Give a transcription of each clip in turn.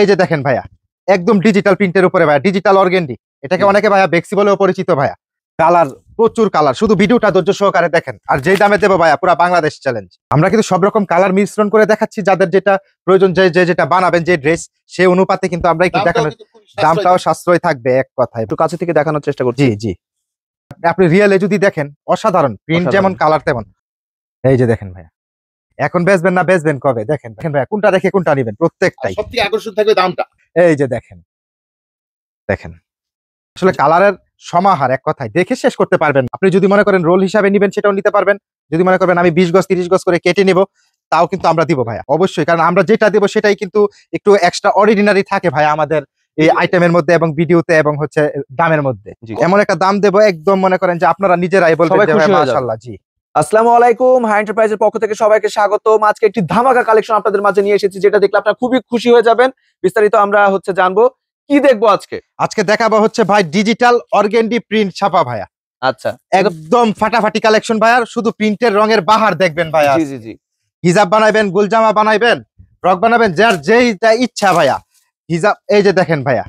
এই যে দেখেন ভাইয়া, একদম ডিজিটাল প্রিন্টের উপরে ভাইয়া, ডিজিটাল অর্গেন্ডি। এটাকে অনেকে ভাইয়া বেক্সি বলেও পরিচিত ভাইয়া। কালার, প্রচুর কালার, শুধু ভিডিওটা ধৈর্য সহকারে দেখেন। আর যেই দামে দেবো ভাইয়া, পুরো বাংলাদেশ চ্যালেঞ্জ। আমরা কিন্তু সব রকম কালার মিশ্রণ করে দেখাচ্ছি, যাদের যেটা প্রয়োজন, যে যেটা বানাবেন, যে ড্রেস, সেই অনুপাতে কিন্তু আমরা একটু দেখানোর, দামটাও সাশ্রয় থাকবে এক কথায়। একটু কাছে থেকে দেখানোর চেষ্টা করছি। জি জি, আপনি রিয়েলে যদি দেখেন, অসাধারণ প্রিন্ট, যেমন কালার তেমন। এই যে দেখেন ভাইয়া, এখন বেচবেন না বেচবেন কবে? দেখেন দেখেন ভাইয়া, কোনটা রেখে কোনটা নেবেন, প্রত্যেকটাই সবথেকে আকর্ষণ থাকবে দামটা। এই যে দেখেন দেখেন, আসলে কালারের সমাহার, এক কথায় দেখে শেষ করতে পারবেন। আপনি যদি মনে করেন রোল হিসাবে নেবেন, সেটাও নিতে পারবেন। যদি মনে করবেন আমি 20 গজ 30 গজ করে কেটে নিব, তাও কিন্তু আমরা দিব ভাইয়া, অবশ্যই। কারণ আমরা যেটা দেবো সেটাই কিন্তু একটু এক্সট্রা অর্ডিনারি থাকে ভাইয়া আমাদের এই আইটেমের মধ্যে, এবং ভিডিওতে, এবং হচ্ছে দামের মধ্যে। এমন একটা দাম দেবো, একদম মনে করেন যে আপনারা নিজেরাই বলবেন যে ভাই মাশাআল্লাহ। জি, আসসালামু আলাইকুম, হাই এন্টারপ্রাইজের পক্ষ থেকে সবাইকে স্বাগতম। আজকে একটি ধামাকা কালেকশন আপনাদের মাঝে নিয়ে এসেছি, যেটা দেখলে আপনারা খুবই খুশি হয়ে যাবেন। বিস্তারিত আমরা জানবো। কি দেখবো আজকে দেখাবো হচ্ছে ভাই ডিজিটাল অর্গেন্ডি প্রিন্ট ছাপা ভাইয়া। আচ্ছা, একদম ফাটাফাটি কালেকশন ভাইয়া, শুধু প্রিন্টের রঙের বাহার দেখবেন ভাইয়া। জি জি জি, হিজাব বানাবেন, গুলজামা বানাবেন, ফ্রক বানাবেন, যার যেই ইচ্ছা ভাইয়া। হিজাব, এই যে দেখেন ভাইয়া,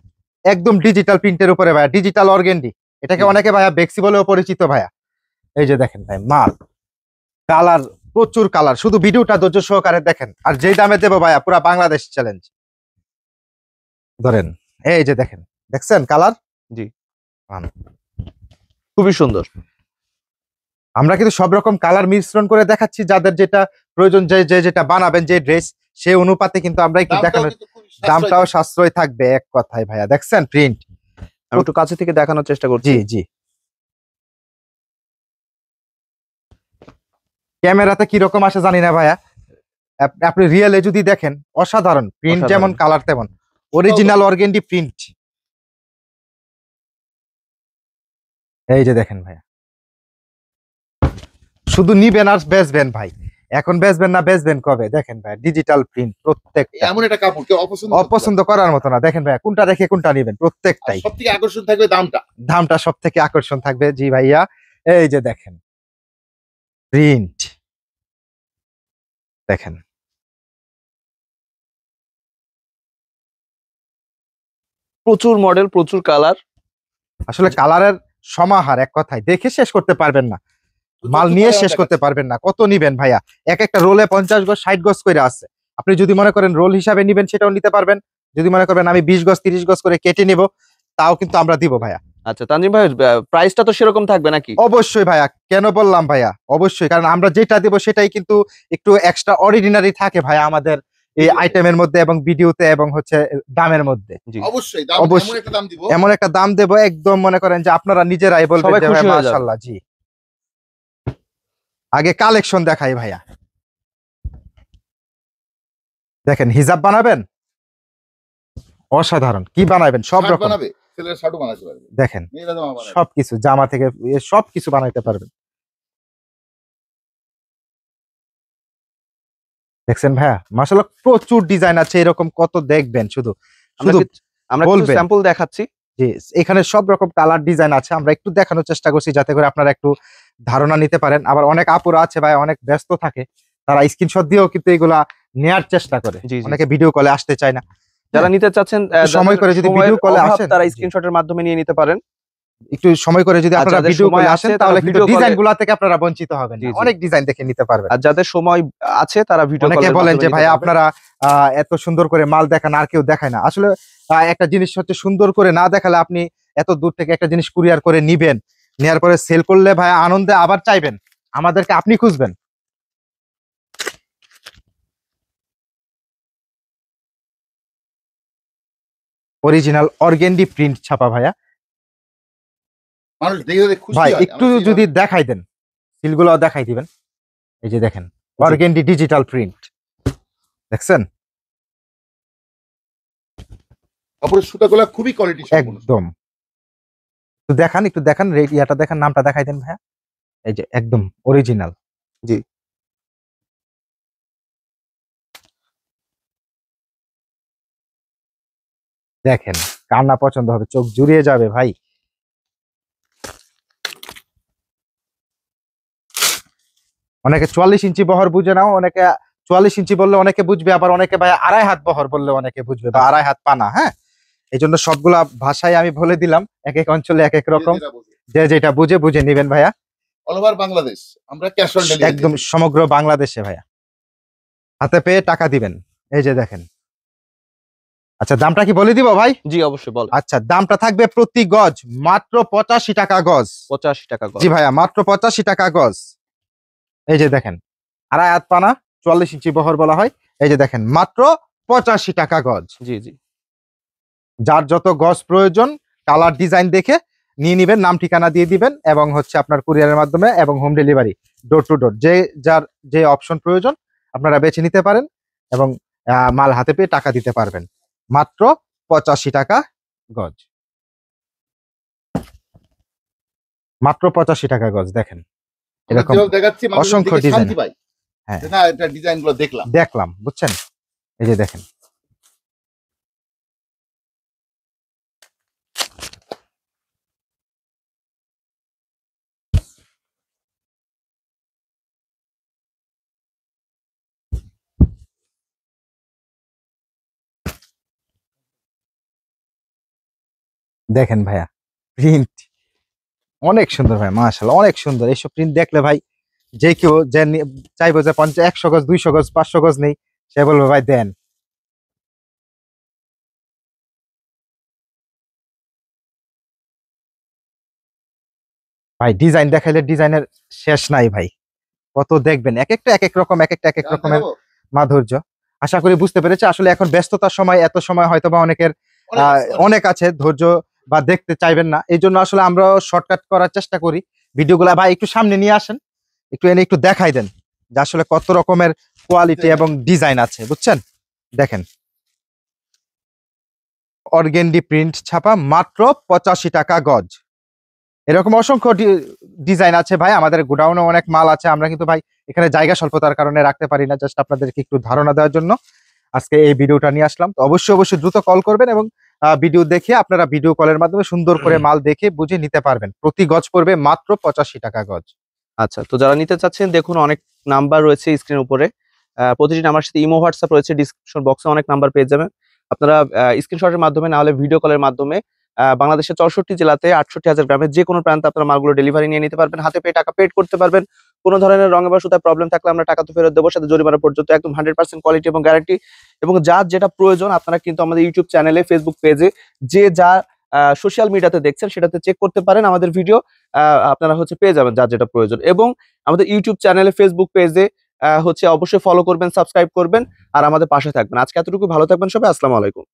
একদম ডিজিটাল প্রিন্টের উপরে ভাইয়া, ডিজিটাল অর্গেন্ডি। এটাকে অনেকে ভাইয়া বেক্সি বলেও পরিচিত ভাইয়া। এই যে দেখেন ভাই, মাল, কালার, প্রচুর কালার, শুধু ভিডিওটা ধৈর্য সহকারে দেখেন। আর যেই দামে দেবো ভাইয়া, পুরা বাংলাদেশ চ্যালেঞ্জ। ধরেন, এই যে দেখেন, দেখছেন কালার? জি, খুবই সুন্দর। আমরা কিন্তু সব রকম কালার মিশ্রণ করে দেখাচ্ছি, যাদের যেটা প্রয়োজন, যে যেটা বানাবেন, যে ড্রেস, সেই অনুপাতে কিন্তু আমরা একটু দেখানোর, দামটাও সাশ্রয় থাকবে এক কথায় ভাইয়া। দেখছেন প্রিন্ট, আমি একটু কাছে থেকে দেখানোর চেষ্টা করছি। জি জি, ক্যামেরাতে কিরকম আসে জানি না ভাইয়া, আপনি রিয়েলে যদি দেখেন, অসাধারণ প্রিন্ট, যেমন কালার তেমন। Original organdie print. এই যে দেখেন ভাইয়া, শুধু নিবেন আর বেচবেন ভাই। এখন বেচবেন না বেচবেন কবে? দেখেন ভাই, ডিজিটাল প্রিন্ট প্রত্যেকটা, এমন একটা কাপড় কেউ অপছন্দ করার মতো না। দেখেন ভাইয়া, কোনটা রেখে কোনটা নেবেন, প্রত্যেকটাই। সবথেকে আকর্ষণ থাকবে দামটা। দামটা সব থেকে আকর্ষণ থাকবে। জি ভাইয়া, এই যে দেখেন প্রিন্ট, দেখেন প্রচুর মডেল, প্রচুর কালার। আসলে কালারের সমাহার, এক কথায় দেখে শেষ করতে পারবেন না, মাল নিয়ে শেষ করতে পারবেন না। কত নিবেন ভাইয়া? এক একটা রোলে 50 গজ 60 গজ করে আছে। আপনি যদি মনে করেন রোল হিসাবে নিবেন, সেটাও নিতে পারবেন। যদি মনে করেন আমি 20 গজ 30 গজ করে কেটে নিব, তাও কিন্তু আমরা দিব ভাইয়া। আচ্ছা তানজিম ভাই, প্রাইসটা তো সেরকম থাকবে নাকি? অবশ্যই ভাইয়া, কেন বললাম ভাইয়া, অবশ্যই। কারণ আমরা যেটা দেব সেটাই কিন্তু একটু এক্সট্রা অর্ডিনারি থাকে ভাইয়া আমাদের এই আইটেমের মধ্যে, এবং ভিডিওতে, এবং হচ্ছে দামের মধ্যে। অবশ্যই এমন একটা দাম দেব, একদম মনে করেন যে আপনারা নিজেরাই বলবেন যে ভাই মাশাআল্লাহ। জি, আগে কালেকশন দেখাই ভাইয়া। দেখেন, হিজাব বানাবেন, অসাধারণ। কি বানাবেন? সব রকম দেখেন, সবকিছু, জামা থেকে সবকিছু বানাইতে পারবেন। দেখছেন ভাইয়া, মাশাআল্লাহ, প্রচুর ডিজাইন আছে এরকম। কত দেখবেন, শুধু আমরা স্যাম্পল দেখাচ্ছি। জি, এখানে সব রকম কালার ডিজাইন আছে। আমরা একটু দেখানোর চেষ্টা করছি, যাতে করে আপনারা একটু ধারণা নিতে পারেন। আবার অনেক আপুরা আছে ভাই, অনেক ব্যস্ত থাকে, তারা স্ক্রিনশট দিয়েও কিন্তু এগুলা নেয়ার চেষ্টা করে। অনেকে ভিডিও কলে আসতে চায় না। যারা নিতে চাচ্ছেন, সময় করে যদি ভিডিও কলে আসেন, তারা স্ক্রিনশটের মাধ্যমে নিয়ে নিতে পারেন। একটু সময় করে যদি আপনারা ভিডিও কলে আসেন, তাহলে কিন্তু ডিজাইনগুলো থেকে আপনারা বঞ্চিত হবেন না। অনেক ডিজাইন দেখে নিতে পারবেন। আর যাদের সময় আছে, তারা ভিডিও কলে। অনেকে বলেন যে ভাই আপনারা এত সুন্দর করে মাল দেখান, আর কেউ দেখায় না। আসলে একটা জিনিস হচ্ছে, সুন্দর করে না দেখালে আপনি এত দূর থেকে একটা জিনিস কুরিয়ার করে নিবেন, নেয়ার পরে সেল করলে ভাই আনন্দে আবার চাইবেন, আমাদেরকে আপনি খুঁজবেন। অরিজিনাল অর্গেন্ডি প্রিন্ট ছাপা ভাইয়া। ভাই একটু যদি দেখাই দেন, সিলগুলো দেখাই দিবেন। এই যে দেখেন, অর্গেন্ডি ডিজিটাল প্রিন্ট, দেখছেন? কাপড়ের সুতাগুলো খুবই কোয়ালিটি একদম। একটু দেখান ইয়াটা দেখান, নামটা দেখাই দেন ভাইয়া। এই যে একদম অরিজিনাল। জি, দেখেন, কান্না পছন্দ হবে, চোখ জুড়িয়ে যাবে ভাই। অনেকে 44 ইঞ্চি বহর বুঝে নাও, অনেকে 44 ইঞ্চি বললে অনেকে বুঝবে, আবার অনেকে ভাই 2.5 হাত বহর বললে অনেকে বুঝবে, বা 2.5 হাত পানা। হ্যাঁ, এই জন্য সবগুলা ভাষায় আমি বলে দিলাম, এক এক অঞ্চলে এক এক রকম, যে যেটা বুঝে বুঝে নিবেন ভাইয়া। অল ওভার বাংলাদেশ আমরা ক্যাশ অন ডেলিভারি একদম সমগ্র বাংলাদেশে ভাইয়া, হাতে পেয়ে টাকা দিবেন। এই যে দেখেন। আচ্ছা, দামটা কি বলে দিব ভাই? জি অবশ্যই বল। আচ্ছা, দামটা থাকবে প্রতি গজ মাত্র 85 টাকা গজ। 85 টাকা গজ। জি ভাইয়া, মাত্র 85 টাকা গজ। এই যে দেখেন, 2.5 হাত পানা, 44 ইঞ্চি বহর বলা হয়। এই যে দেখেন, মাত্র 85 টাকা গজ। জি জি। যার যত গজ প্রয়োজন কালার ডিজাইন দেখে নিয়ে নিবেন, নাম ঠিকানা দিয়ে দিবেন, এবং হচ্ছে আপনার কুরিয়ারের মাধ্যমে এবং হোম ডেলিভারি ডোর টু ডোর, যার যে অপশন প্রয়োজন আপনারা বেছে নিতে পারেন, এবং মাল হাতে পেয়ে টাকা দিতে পারবেন। মাত্র 85 টাকা গজ, মাত্র 85 টাকা গজ। দেখেন এরকম দেখাচ্ছি, অসংখ্য অসংখ্য ডিজাইন। ডিজাইন পাই। হ্যাঁ, না এটা ডিজাইন গুলো দেখলাম, বুঝছেন? এই যে দেখেন, দেখেন ভাইয়া, প্রিন্ট অনেক সুন্দর ভাই, মাশাআল্লাহ অনেক সুন্দর। এইসব প্রিন্ট দেখলে ভাই যে কেউ যে চাইবো যে 100 গজ 200 গজ 500 গজ নেই, সে বলবে ভাই দেন। ভাই ডিজাইন দেখাইলে ডিজাইনের শেষ নাই ভাই, কত দেখবেন, এক একটা এক এক রকম, এক একটা এক এক রকমের মাধুর্য। আশা করি বুঝতে পেরেছে। আসলে এখন ব্যস্ততার সময়, এত সময় হয়তো বা অনেকের অনেক আছে, ধৈর্য বা দেখতে চাইবেন না, এই জন্য আসলে আমরা শর্টকাট করার চেষ্টা করি ভিডিওগুলা। ভাই একটু সামনে নিয়ে আসেন, একটু এনে একটু দেখাই দেন যে আসলে কত রকমের কোয়ালিটি এবং ডিজাইন আছে, বুঝছেন? দেখেন, অর্গেন্ডি প্রিন্ট ছাপা, মাত্র 85 টাকা গজ। এরকম অসংখ্য ডিজাইন আছে ভাই, আমাদের গোডাউনে অনেক মাল আছে। আমরা কিন্তু ভাই এখানে জায়গা স্বল্পতার কারণে রাখতে পারি না, জাস্ট আপনাদেরকে একটু ধারণা দেওয়ার জন্য আজকে এই ভিডিওটা নিয়ে আসলাম। তো অবশ্যই অবশ্যই দ্রুত কল করবেন, এবং ভিডিও দেখে আপনারা ভিডিও কলের মাধ্যমে সুন্দর করে মাল দেখে বুঝে নিতে পারবেন। প্রতি গজ পড়বে মাত্র 85 টাকা গজ। আচ্ছা, তো যারা নিতে চাচ্ছেন দেখুন অনেক নাম্বার রয়েছে স্ক্রিনের উপরে, প্রতিটি নাম্বার সাথে ইমো হোয়াটসঅ্যাপ রয়েছে, ডিসক্রিপশন বক্সে অনেক নাম্বার পেয়ে যাবেন। আপনারা স্ক্রিনশটের মাধ্যমে না হলে ভিডিও কলের মাধ্যমে বাংলাদেশের 64 জেলাতে 68,000 গ্রামের যে কোনো প্রান্তে আপনারা মালগুলো ডেলিভারি নিয়ে নিতে পারবেন, হাতে পেয়ে টাকা পেড করতে পারবেন। কোনো ধরনের রঙে বা সুতায় প্রবলেম থাকলে আমরা টাকা তো ফেরত দেবো, সাথে জরিমানা পর্যন্ত, একদম 100% কোয়ালিটি এবং গ্যারান্টি। এবং যার যেটা প্রয়োজন আপনারা কিন্তু আমাদের ইউটিউব চ্যানেলে, ফেসবুক পেজে, যে যা সোশ্যাল মিডিয়াতে দেখছেন সেটাতে চেক করতে পারেন আমাদের ভিডিও, আপনারা হচ্ছে পেয়ে যাবেন যার যেটা প্রয়োজন। এবং আমাদের ইউটিউব চ্যানেলে, ফেসবুক পেজে হচ্ছে অবশ্যই ফলো করবেন, সাবস্ক্রাইব করবেন, আর আমাদের পাশে থাকবেন। আজকে এতটুকু, ভালো থাকবেন সবাই, আসসালামু আলাইকুম।